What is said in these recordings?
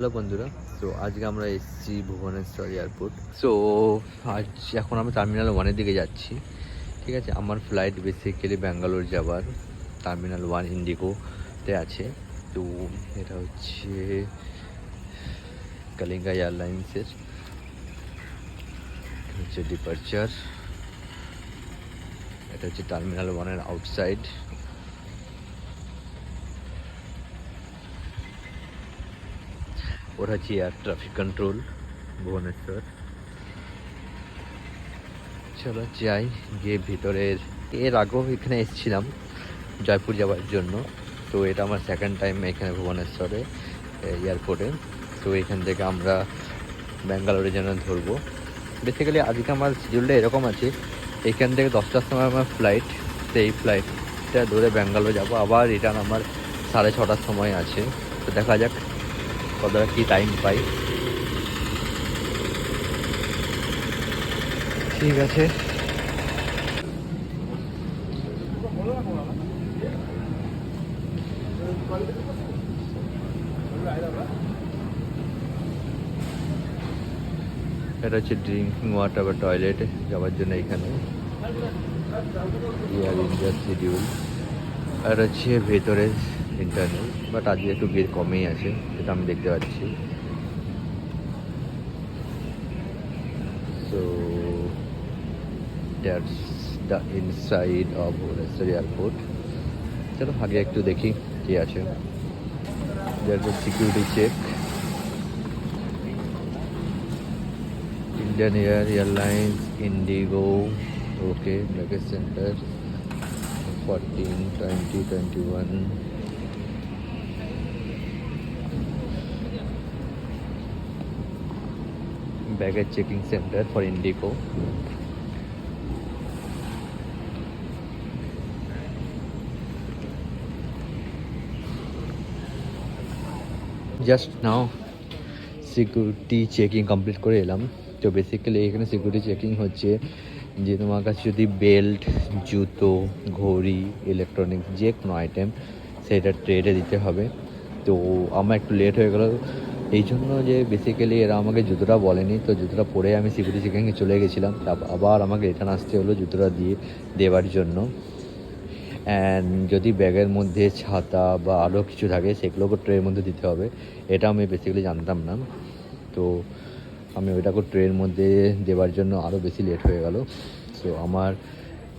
Hello বন্ধুরা, তো আজকে আমরা এসেছি ভুবনেশ্বর এয়ারপোর্ট। সো আজ এখন আমরা টার্মিনাল 1-এর দিকে যাচ্ছি। ঠিক আছে, আমার ফ্লাইট বেসিক্যালি ব্যাঙ্গালোর যাবার টার্মিনাল 1 ইন্ডিগোতে আছে। তো এটা হচ্ছে কালিঙ্গা এয়ারলাইন্সের হচ্ছে ডিপার্চার। এটা হচ্ছে টার্মিনাল 1-এর আউটসাইড। ওটা হচ্ছে এয়ার ট্রাফিক কন্ট্রোল ভুবনেশ্বর। চলো যাই, গিয়ে ভিতরের এর আগেও এখানে এসেছিলাম জয়পুর যাওয়ার জন্য। তো এটা আমার সেকেন্ড টাইম এখানে ভুবনেশ্বরে এয়ারপোর্টে। তো এখান থেকে আমরা ব্যাঙ্গালোরের জন্য ধরবো। বেসিক্যালি আজকে আমার শিডিউলটা এরকম আছে, এখান থেকে 10টার সময় আমার ফ্লাইট, সেই ফ্লাইটটা ধরে ব্যাঙ্গালোর যাব, আবার রিটার্ন আমার 6:30টার সময় আছে। তো দেখা যাক কতটা কী টাইম পাই। ঠিক আছে, এটা হচ্ছে ড্রিঙ্কিং ওয়াটার বা টয়লেটে যাওয়ার জন্য এখানে এয়ার ইন্ডিয়ার শিডিউল। আর হচ্ছে ভেতরে ইন্টারনাল, বাট আজকে একটু ভিড় কমেই আছে, যেটা আমি দেখতে পাচ্ছি। So that's the inside of Bhubaneswar airport. চলো আগে একটু দেখি কি আছে। That's the security check. Indian Airlines, Indigo, okay, baggage center, 14, 20, 21. Baggage checking center for Indigo. Just now security checking complete করে এলাম। তো বেসিক্যালি এখানে সিকিউরিটি চেকিং হচ্ছে যে তোমার কাছে যদি বেল্ট, জুতো, ঘড়ি, ইলেকট্রনিক্স যে কোনো আইটেম সেটা ট্রেডে দিতে হবে। তো আমার একটু লেট হয়ে গেল এই জন্য, যে বেসিক্যালি এরা আমাকে জুতোটা বলেনি। তো জুতোটা পরে আমি সিকিউরিটি চেকিংয়ে চলে গেছিলাম, আবার আমাকে রিটার্ন আসতে হলো জুতোটা দেওয়ার জন্য। অ্যান্ড যদি ব্যাগের মধ্যে ছাতা বা আরও কিছু থাকে সেগুলোকে ট্রের মধ্যে দিতে হবে, এটা আমি বেসিক্যালি জানতাম না। তো আমি ওইটাকে ট্রের মধ্যে দেওয়ার জন্য আরও বেশি লেট হয়ে গেল। সো আমার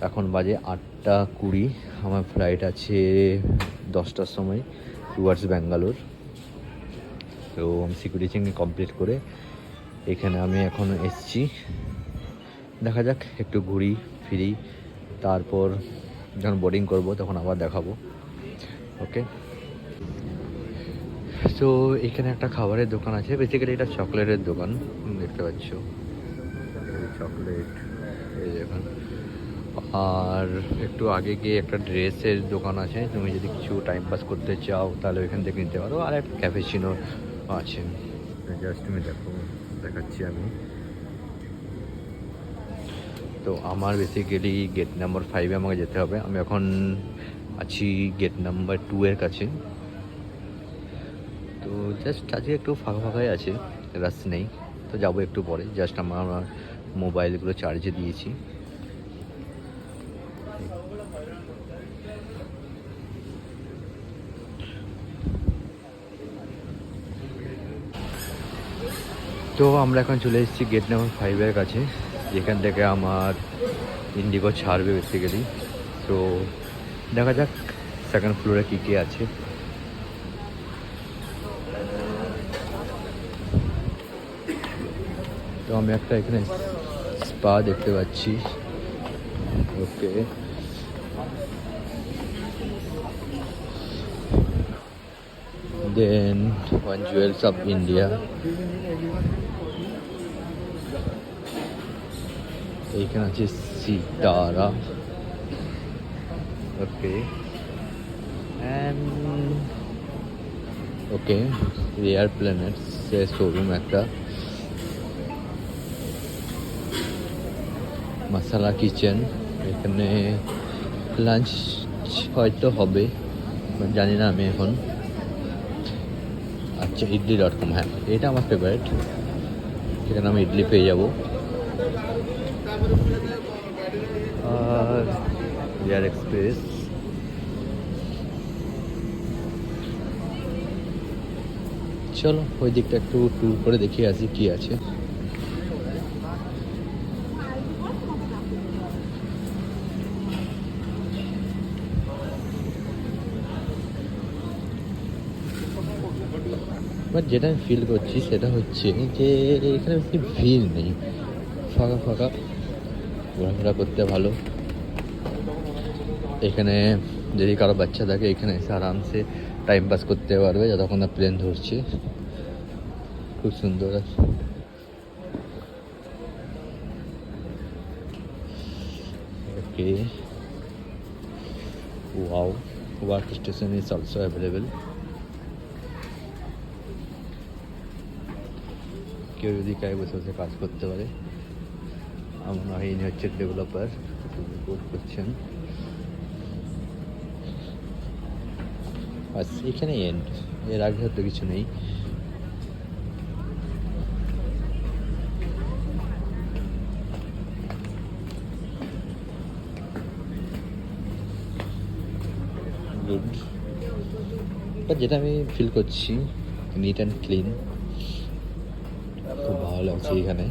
এখন বাজে 8:20, আমার ফ্লাইট আছে 10টার সময় টুয়ার্ডস ব্যাঙ্গালোর। তো আমি সিকিউরিটি চেকিং কমপ্লিট করে এখানে আমি এখন এসছি। দেখা যাক, একটু ঘুরি ফিরি, তারপর যখন বোর্ডিং করব তখন আবার দেখাবো। ওকে, তো এখানে একটা খাবারের দোকান আছে, বেসিক্যালি এটা চকলেটের দোকান, দেখতে পাচ্ছ চকলেট এই দেখুন। আর একটু আগে গিয়ে একটা ড্রেসের দোকান আছে, তুমি যদি কিছু টাইম পাস করতে চাও তাহলে ওইখান থেকে নিতে পারো। আর একটা ক্যাফেচিনো আছে, জাস্ট তুমি দেখাচ্ছি আমি। তো আমার বেসিক্যালি গেট নাম্বার 5-এ আমাকে যেতে হবে। আমি এখন আছি গেট নাম্বার 2-এর কাছে। তো জাস্ট আজকে একটু ফাঁকা ফাঁকাই আছে, রাশ নেই। তো যাবো একটু পরে, জাস্ট আমার মোবাইলগুলো চার্জে দিয়েছি। তো আমরা এখন চলে এসেছি গেট নাম্বার 5-এর কাছে, যেখান থেকে আমার ইন্ডিগো ছাড়বে বেসিক্যালি। তো দেখা যাক সেকেন্ড ফ্লোরে কী কী আছে। তো আমি একটা এখানে স্পা দেখতে পাচ্ছি। Okay, then one Jewels of India, এইখানে আছে Sitara. Okay, and okay Rare Planets showroom একটা, মশালা কিচেন। এখানে লাঞ্চ হয়তো হবে, জানি না আমি এখন। আচ্ছা idli.com, হ্যাঁ এটা আমার ফেভারিট। এখানে আমি ইডলি পেয়ে যাব। আর এয়ার এক্সপ্রেস, চলো ওই দিকটা একটু ট্যুর করে দেখে আসি কি আছে। বাট যেটা আমি ফিল করছি সেটা হচ্ছে যে এখানে বেশি ভিড় নেই, ফাঁকা ফাঁকা, ঘোরাফেরা করতে ভালো। এখানে যদি কারো বাচ্চা থাকে এখানে এসে আরামসে টাইম পাস করতে পারবে যতক্ষণ না প্লেন ধরছে। খুব সুন্দর আছে। Okay, wow, work station is also available. কেউ যদি চায় বসে বসে কাজ করতে পারে। আমার নয় ইনি হচ্ছে ডেভেলপার, কোড করছেন। বাস এখানে এন্ড, এর আগে হয়তো কিছু নেই। গুড, বাট যেটা আমি ফিল করছি নিট অ্যান্ড ক্লিন, খুব ভালো লাগছে এখানে।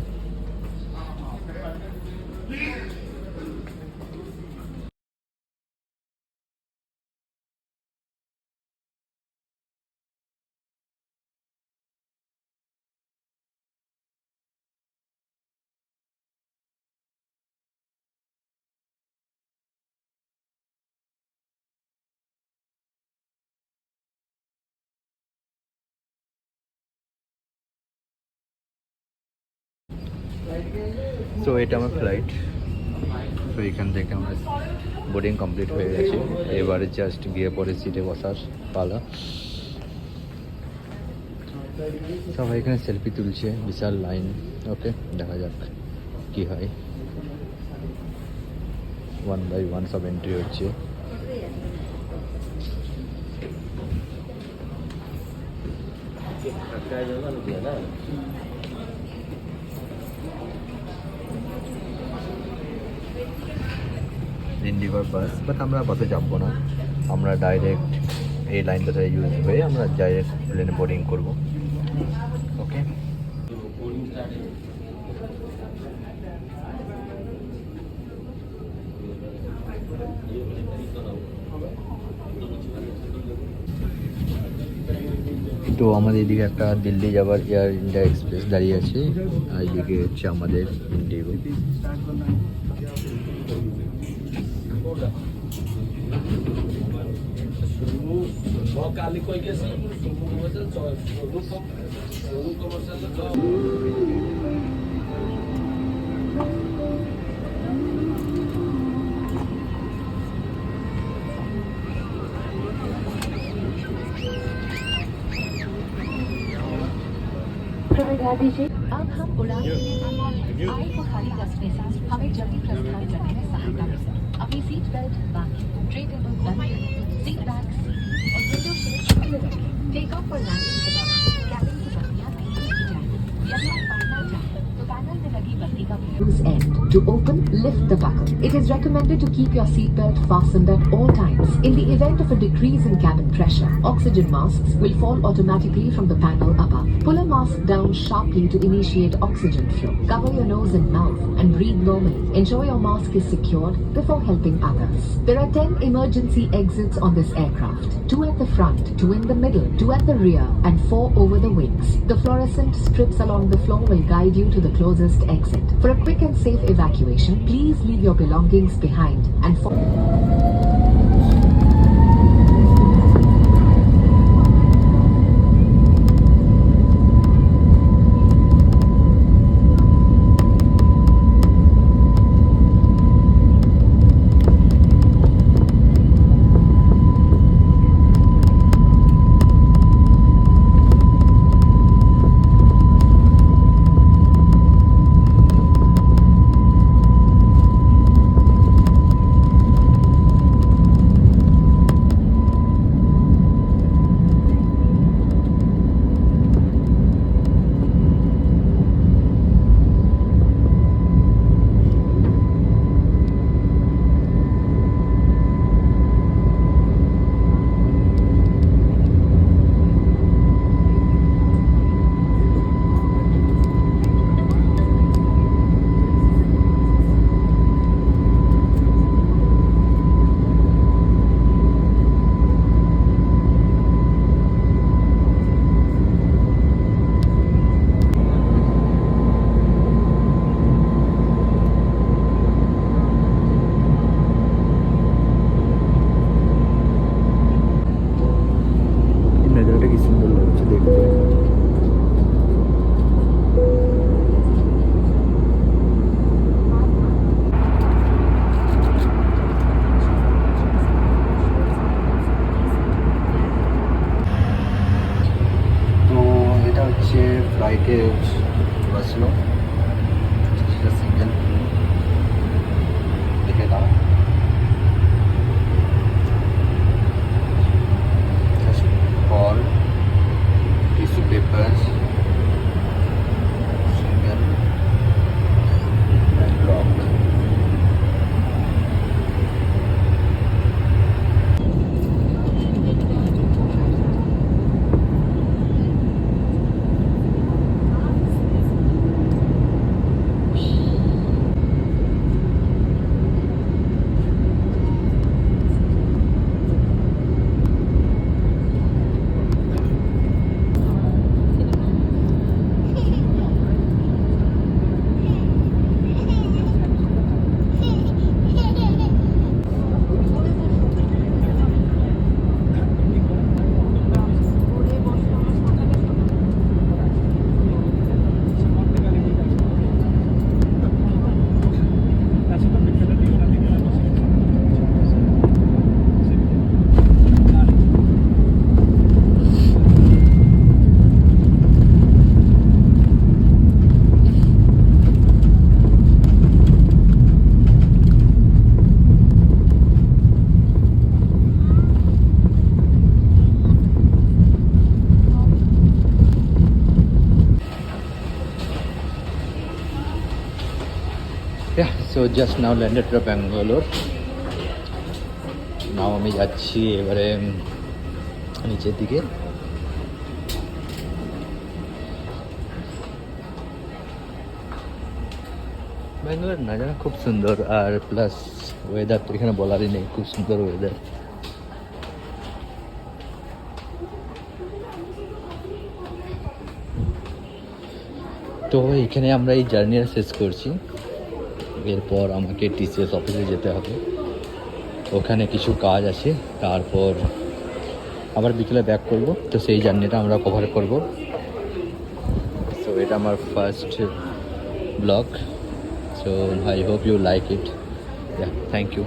সো এটা আমার ফ্লাইট। তো এখান থেকে আমার বোর্ডিং কমপ্লিট হয়ে গেছে, এবারে জাস্ট গিয়ে পরে সিটে বসার পালা। সবাই এখানে সেলফি তুলছে, বিশাল লাইন। ওকে, দেখা যাক কি হয়। 1 by 1 সব এন্ট্রি হচ্ছে। ইন্ডিগোর বাস, বাট আমরা বাসে যাবো না, আমরা ডাইরেক্ট এই লাইনটা ইউজ হয়ে আমরা ডাইরেক্ট প্লেনে বোর্ডিং করবো। ওকে, তো আমাদের এদিকে একটা দিল্লি যাবার এয়ার ইন্ডিয়া এক্সপ্রেস দাঁড়িয়ে আছে, আর এদিকে হচ্ছে আমাদের ইন্ডিগো। अब हम उड़ान आए को खाली रखने से हमें जल्दी प्रस्थान करने में सहायता मिले। अपनी सीट बेल्ट बांधें, ट्रे टेबल बंद करें, सीट बैग्स और विंडो सीट खुले रखें। टेक ऑफ और लैंडिंग के दौरान कैबिन की बत्तियां नहीं की जाएं। यदि आप पढ़ना चाहें तो पैनल में लगी बत्ती का end. To open, lift the buckle. It is recommended to keep your seatbelt fastened at all times. In the event of a decrease in cabin pressure, oxygen masks will fall automatically from the panel above. Pull a mask down sharply to initiate oxygen flow. Cover your nose and mouth and breathe normally. Ensure your mask is secured before helping others. There are 10 emergency exits on this aircraft. 2 at the front, 2 in the middle, 2 at the rear, and 4 over the wings. The fluorescent strips along the floor will guide you to the closest exit. For a quick and safe evacuation, please leave your belongings behind and फ्लाइटे बसलो সেটা single দেখে দাও just call tissue papers single and lock. Yeah, so just now landed to Bangalore. Now আমি যাচ্ছি এবারে নিচের দিকে। ব্যাঙ্গালোর নাজারা খুব সুন্দর আর প্লাস ওয়েদার তো এখানে বলারই নেই, খুব সুন্দর ওয়েদার। তো এখানে আমরা এই জার্নিটা শেষ করছি। এরপর আমাকে টিসিএস অফিসে যেতে হবে, ওখানে কিছু কাজ আছে, তারপর আবার বিকেলে ব্যাক করব। তো সেই জার্নিটা আমরা কভার করব। সো এটা আমার first blog, so I hope you like it. Thank you.